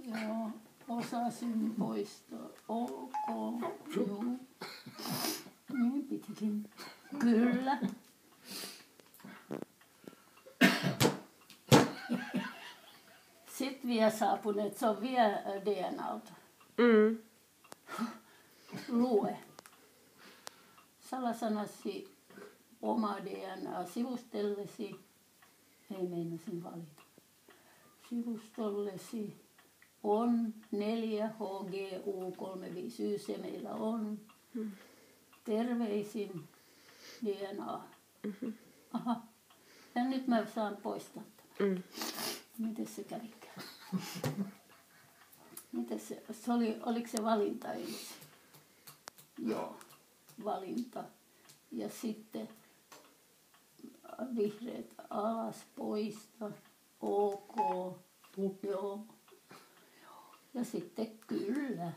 Joo, osasin poistaa. Ok, joo. Niin pitikin. Kyllä. Sitten vielä saapuneet, se on vielä DNAlta. Lue. Salasanasi oma DNA sivustellesi. Ei meinasin valita. Sivustollesi on 4HGU359 ja meillä on. Terveisin DNA. Aha. Ja nyt mä saan poistaa tämän. Miten se kävikään? Miten se oli, oliko se valinta ensin? Joo, valinta. Ja sitten vihreät alas, poista, ok, joo. Ja sitten kyllä.